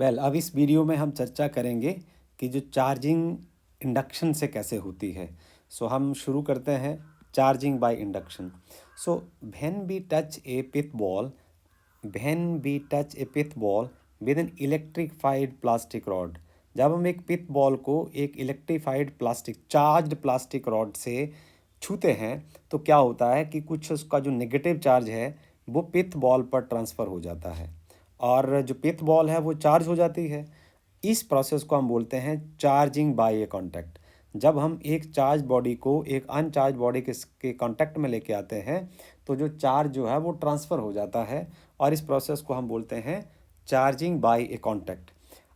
अब इस वीडियो में हम चर्चा करेंगे कि जो चार्जिंग इंडक्शन से कैसे होती है। हम शुरू करते हैं charging by induction. So when we touch a pith ball with an electrified plastic rod, जब हम एक पिथ बॉल को एक इलेक्ट्रिफाइड चार्ज्ड प्लास्टिक रॉड से छूते हैं तो क्या होता है कि कुछ उसका जो नेगेटिव चार्ज है वो पिथ बॉल पर ट्रांसफ़र हो जाता है और जो पिथ बॉल है वो चार्ज हो जाती है। इस प्रोसेस को हम बोलते हैं चार्जिंग बाय ए कॉन्टैक्ट। जब हम एक चार्ज बॉडी को एक अनचार्ज बॉडी के कांटेक्ट में लेके आते हैं तो जो चार्ज जो है वो ट्रांसफ़र हो जाता है और इस प्रोसेस को हम बोलते हैं चार्जिंग बाय ए कॉन्टैक्ट।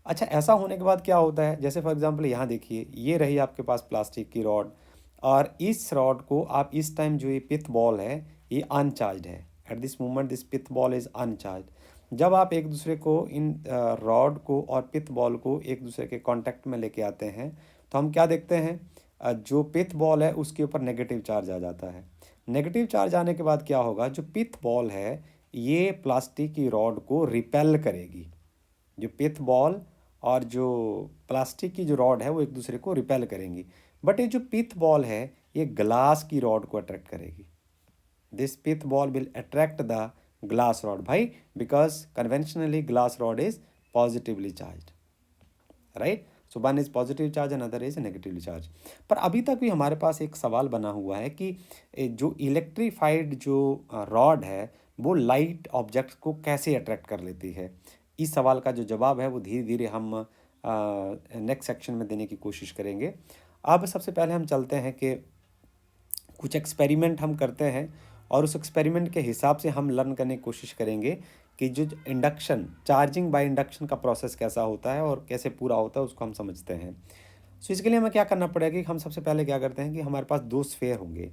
अच्छा, ऐसा होने के बाद क्या होता है, जैसे फॉर एग्जांपल यहाँ देखिए, ये रही आपके पास प्लास्टिक की रॉड और इस रॉड को आप इस टाइम जो ये पिथ बॉल है ये अनचार्ज है। At this moment this pith ball is uncharged. जब आप एक दूसरे को इन रॉड को और पिथ बॉल को एक दूसरे के कांटेक्ट में लेके आते हैं तो हम क्या देखते हैं, जो पिथ बॉल है उसके ऊपर नेगेटिव चार्ज आ जाता है। नेगेटिव चार्ज आने के बाद क्या होगा, जो पिथ बॉल है ये प्लास्टिक की रॉड को रिपेल करेगी। जो पिथ बॉल और जो प्लास्टिक की जो रॉड है वो एक दूसरे को रिपेल करेंगी, बट ये जो पिथ बॉल है ये ग्लास की रॉड को अट्रैक्ट करेगी। This pith ball will attract the glass rod, भाई, because conventionally glass rod is positively charge, right. So one is positive charge and other is negatively charge. पर अभी तक भी हमारे पास एक सवाल बना हुआ है कि जो इलेक्ट्रीफाइड जो रॉड है वो लाइट ऑब्जेक्ट्स को कैसे अट्रैक्ट कर लेती है। इस सवाल का जो जवाब है वो धीरे धीरे हम नेक्स्ट सेक्शन में देने की कोशिश करेंगे। अब सबसे पहले हम चलते हैं कि कुछ एक्सपेरिमेंट हम करते हैं और उस एक्सपेरिमेंट के हिसाब से हम लर्न करने की कोशिश करेंगे कि जो इंडक्शन चार्जिंग बाय इंडक्शन का प्रोसेस कैसा होता है और कैसे पूरा होता है उसको हम समझते हैं। इसके लिए हमें क्या करना पड़ेगा कि हम सबसे पहले क्या करते हैं कि हमारे पास दो स्फेयर होंगे,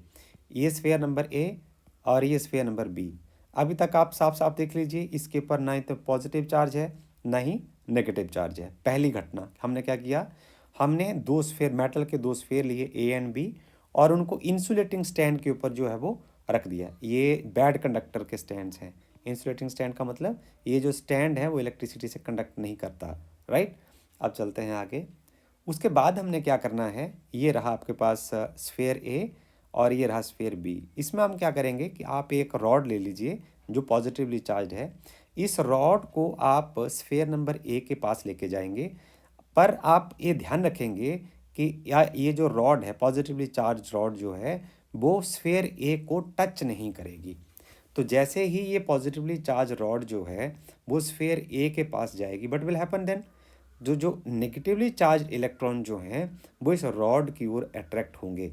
ये स्फेयर नंबर ए और ये स्फेयर नंबर बी। अभी तक आप साफ साफ देख लीजिए, इसके ऊपर ना ही तो पॉजिटिव चार्ज है ना ही नेगेटिव चार्ज है। पहली घटना हमने क्या किया, हमने दो स्फेयर मेटल के दो स्फेयर लिए ए एंड बी और उनको इंसुलेटिंग स्टैंड के ऊपर जो है वो रख दिया। ये बैड कंडक्टर के स्टैंड्स हैं। इंसुलेटिंग स्टैंड का मतलब ये जो स्टैंड है वो इलेक्ट्रिसिटी से कंडक्ट नहीं करता, राइट। अब चलते हैं आगे। उसके बाद हमने क्या करना है, ये रहा आपके पास स्फेयर ए और ये रहा स्फेयर बी। इसमें हम क्या करेंगे कि आप एक रॉड ले लीजिए जो पॉजिटिवली चार्ज है। इस रॉड को आप स्फेयर नंबर ए के पास लेके जाएंगे, पर आप ये ध्यान रखेंगे कि या ये जो रॉड है पॉजिटिवली चार्ज रॉड जो है वो स्फेयर ए को टच नहीं करेगी। तो जैसे ही ये पॉजिटिवली चार्ज रॉड जो है वो स्फेयर ए के पास जाएगी, बट विल हैपन देन जो जो नेगेटिवली चार्ज इलेक्ट्रॉन जो हैं वो इस रॉड की ओर अट्रैक्ट होंगे।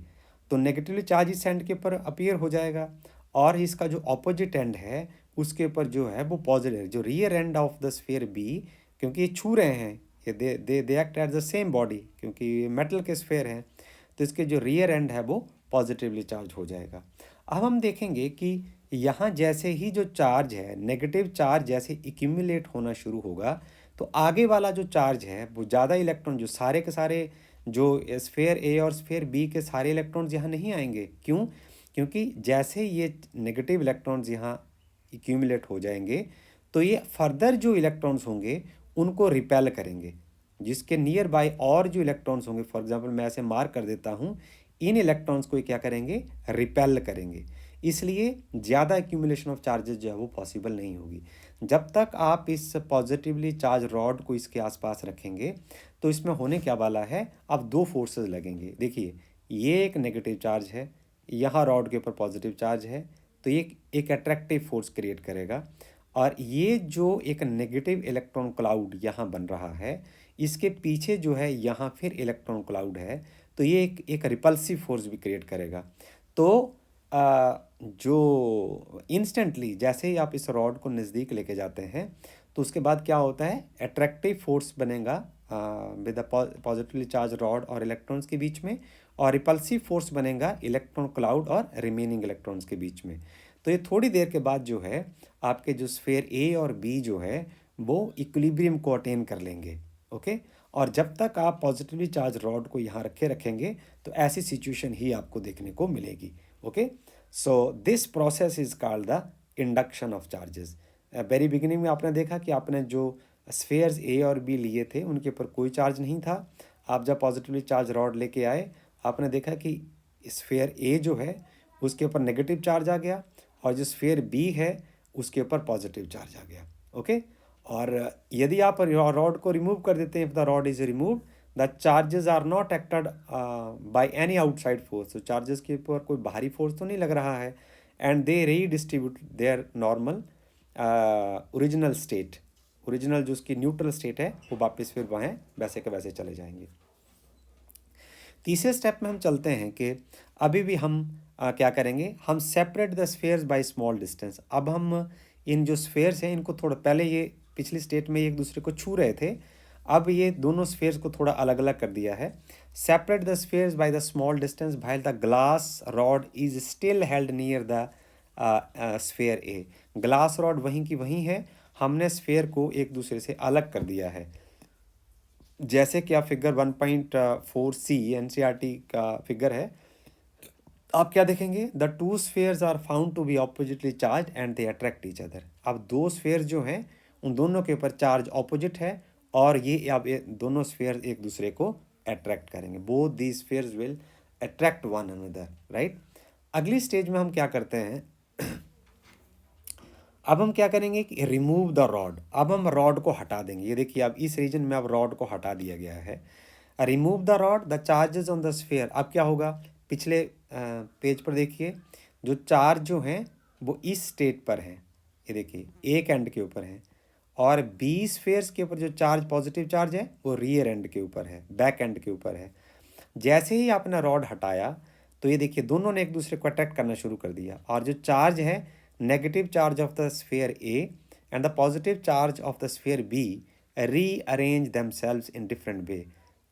तो नेगेटिवली चार्ज इस एंड के ऊपर अपीयर हो जाएगा और इसका जो ऑपोजिट एंड है उसके ऊपर जो है वो पॉजिटिव, जो rear end of the sphere B, क्योंकि ये छू रहे हैं, ये they act at the same body क्योंकि मेटल के स्फीयर हैं, तो इसके जो रियर एंड है वो पॉजिटिवली चार्ज हो जाएगा। अब हम देखेंगे कि यहाँ जैसे ही जो चार्ज है नेगेटिव चार्ज जैसे इक्यूमुलेट होना शुरू होगा तो आगे वाला जो चार्ज है वो ज़्यादा इलेक्ट्रॉन, जो सारे के सारे जो स्फेयर ए और स्फेयर बी के सारे इलेक्ट्रॉन्स यहाँ नहीं आएंगे। क्यों? क्योंकि जैसे ये नेगेटिव इलेक्ट्रॉन्स यहाँ इक्यूमुलेट हो जाएंगे तो ये फर्दर जो इलेक्ट्रॉन्स होंगे उनको रिपेल करेंगे, जिसके नियर बाय और जो इलेक्ट्रॉन्स होंगे, फॉर एग्जांपल मैं ऐसे मार्क कर देता हूँ, इन इलेक्ट्रॉन्स को क्या करेंगे, रिपेल करेंगे। इसलिए ज़्यादा एक्यूमुलेशन ऑफ चार्जेस जो है वो पॉसिबल नहीं होगी। जब तक आप इस पॉजिटिवली चार्ज रॉड को इसके आसपास रखेंगे तो इसमें होने क्या वाला है, अब दो फोर्सेस लगेंगे। देखिए, ये एक नेगेटिव चार्ज है, यहाँ रॉड के ऊपर पॉजिटिव चार्ज है, तो ये एक अट्रैक्टिव फोर्स क्रिएट करेगा। और ये जो एक नेगेटिव इलेक्ट्रॉन क्लाउड यहाँ बन रहा है, इसके पीछे जो है यहाँ फिर इलेक्ट्रॉन क्लाउड है, तो ये एक रिपल्सिव फोर्स भी क्रिएट करेगा। तो जो इंस्टेंटली जैसे ही आप इस रॉड को नज़दीक लेके जाते हैं तो उसके बाद क्या होता है, अट्रैक्टिव फोर्स बनेगा with the positively charge rod और इलेक्ट्रॉन्स के बीच में, और रिपल्सिव फोर्स बनेगा इलेक्ट्रॉन क्लाउड और रिमेनिंग इलेक्ट्रॉन्स के बीच में। तो ये थोड़ी देर के बाद जो है आपके जो स्फेयर ए और बी जो है वो इक्विलिब्रियम को अटेन कर लेंगे, ओके। और जब तक आप पॉजिटिवली चार्ज रॉड को यहाँ रखेंगे तो ऐसी सिचुएशन ही आपको देखने को मिलेगी, okay. So this process is called the induction of charges. Very beginning में आपने देखा कि आपने जो स्फेयर्स ए और बी लिए थे उनके ऊपर कोई चार्ज नहीं था। आप जब पॉजिटिवली चार्ज रॉड लेके आए, आपने देखा कि स्फेयर ए जो है उसके ऊपर नेगेटिव चार्ज आ गया, और जो स्फेयर बी है उसके ऊपर पॉजिटिव चार्ज आ गया। ओके, और यदि आप रॉड को रिमूव कर देते हैं, if the rod is remove, the charges are not acted by any outside force. तो चार्जेस के ऊपर कोई बाहरी फोर्स तो नहीं लग रहा है, and they redistribute there normal original state. Original जो उसकी न्यूट्रल स्टेट है वो वापस फिर वहाँ वैसे के वैसे चले जाएंगे। तीसरे स्टेप में हम चलते हैं कि अभी भी हम क्या करेंगे, हम separate the spheres by small distance. अब हम इन जो स्फेयर्स हैं इनको थोड़ा, पहले ये पिछली स्टेट में एक दूसरे को छू रहे थे, अब ये दोनों स्फेयर्स को थोड़ा अलग अलग कर दिया है। Separate the spheres by the small distance while the glass rod is still held near the sphere A. Glass rod वहीं की वहीं है, हमने स्फेयर को एक दूसरे से अलग कर दिया है। जैसे कि आप फिगर 1.4c एनसीईआरटी का फिगर है, आप क्या देखेंगे, the two spheres are found to be oppositely charge and they attract each other. अब दो स्फेयर जो हैं उन दोनों के ऊपर चार्ज ऑपोजिट है, और ये अब ये दोनों स्फेयर एक दूसरे को अट्रैक्ट करेंगे। Both the spheres will attract one another, right. अगली स्टेज में हम क्या करते हैं, अब हम क्या करेंगे कि रिमूव द रॉड। अब हम रॉड को हटा देंगे। ये देखिए अब इस रीजन में अब रॉड को हटा दिया गया है। Remove the rod, the charges on the sphere. अब क्या होगा, पिछले पेज पर देखिए, जो चार्ज जो हैं वो इस स्टेट पर हैं, ये देखिए एक एंड के ऊपर हैं, और बी स्फेयर्स के ऊपर जो चार्ज पॉजिटिव चार्ज है वो रियर एंड के ऊपर है, बैक एंड के ऊपर है। जैसे ही आपने रॉड हटाया तो ये देखिए दोनों ने एक दूसरे को अट्रैक्ट करना शुरू कर दिया, और जो चार्ज है negative charge of the sphere A and the positive charge of the sphere B rearrange themselves in different way.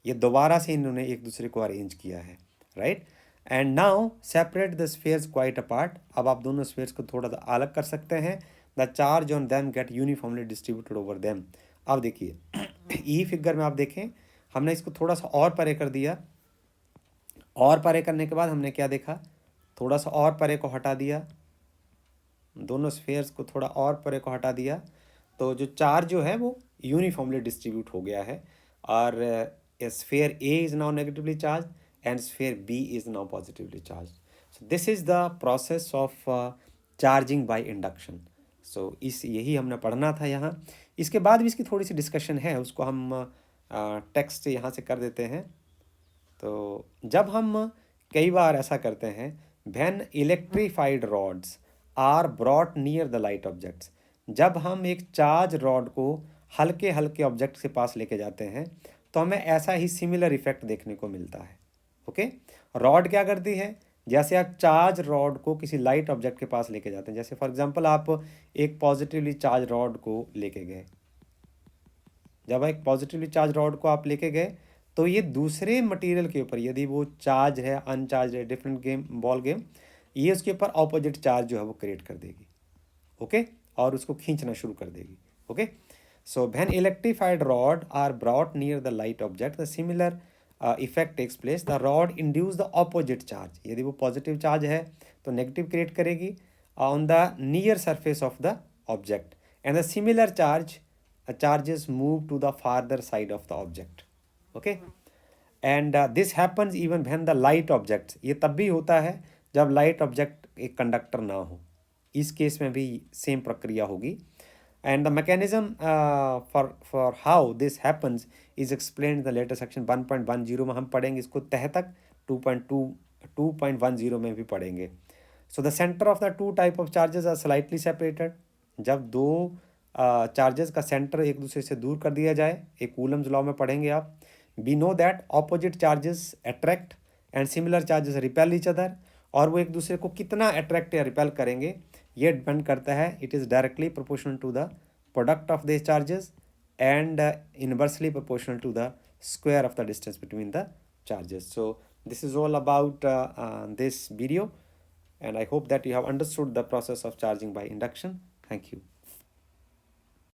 ये दोबारा से इन्होंने एक दूसरे को अरेंज किया है, right. And now separate the spheres quite apart. अब आप दोनों स्फेयर्स को थोड़ा सा अलग कर सकते हैं। The charge on them get uniformly distributed over them. अब देखिए ई फिगर में आप देखें, हमने इसको थोड़ा सा और परे कर दिया, और परे करने के बाद हमने क्या देखा, थोड़ा सा और परे को हटा दिया, दोनों स्फेयर्स को थोड़ा और परे को हटा दिया, तो जो चार्ज जो है वो यूनिफॉर्मली डिस्ट्रीब्यूट हो गया है, और sphere A is now negatively charge and sphere B is now positively charge. So this is the process of charging by induction. So इस यही हमने पढ़ना था यहाँ। इसके बाद भी इसकी थोड़ी सी डिस्कशन है, उसको हम टेक्स्ट यहाँ से कर देते हैं। तो जब हम कई बार ऐसा करते हैं, when electrified rods are brought near the light objects, जब हम एक चार्ज रॉड को हल्के हल्के ऑब्जेक्ट के पास लेके जाते हैं तो हमें ऐसा ही सिमिलर इफेक्ट देखने को मिलता है। ओके, रॉड क्या करती है, जैसे आप चार्ज रॉड को किसी लाइट ऑब्जेक्ट के पास लेके जाते हैं, जैसे फॉर एग्जांपल आप एक पॉजिटिवली चार्ज रॉड को लेके गए, जब एक पॉजिटिवली चार्ज रॉड को आप लेके गए तो ये दूसरे मटेरियल के ऊपर, यदि वो चार्ज है अनचार्ज है, डिफरेंट गेम बॉल गेम, ये उसके ऊपर ऑपोजिट चार्ज जो है वो क्रिएट कर देगी। ओके, और उसको खींचना शुरू कर देगी। Okay, so when electrified rod are brought near the light object the similar effect takes place. The rod induce the opposite charge, यदि वो पॉजिटिव चार्ज है तो नेगेटिव क्रिएट करेगी on the near surface of the object, and the similar charges move to the farther side of the object. Okay, and this happens even when the light objects, ये तब भी होता है जब light object एक conductor ना हो, इस केस में भी सेम प्रक्रिया होगी। and the mechanism for how this happens is explained in the later section 1.10 में हम पढ़ेंगे इसको, तह तक 2.10 में भी पढ़ेंगे। so the center of the two type of charges are slightly separated, जब दो चार्जेस का सेंटर एक दूसरे से दूर कर दिया जाए, एक कूलम्स लॉ में पढ़ेंगे आप। We know that opposite charges attract and similar charges repel each other, और वो एक दूसरे को कितना अट्रैक्ट या रिपेल करेंगे ये डिपेंड करता है, it is directly proportional to the product of this charges and inversely proportional to the square of the distance between the charges. So this is all about this video, and I hope that you have understood the process of charging by induction. Thank you.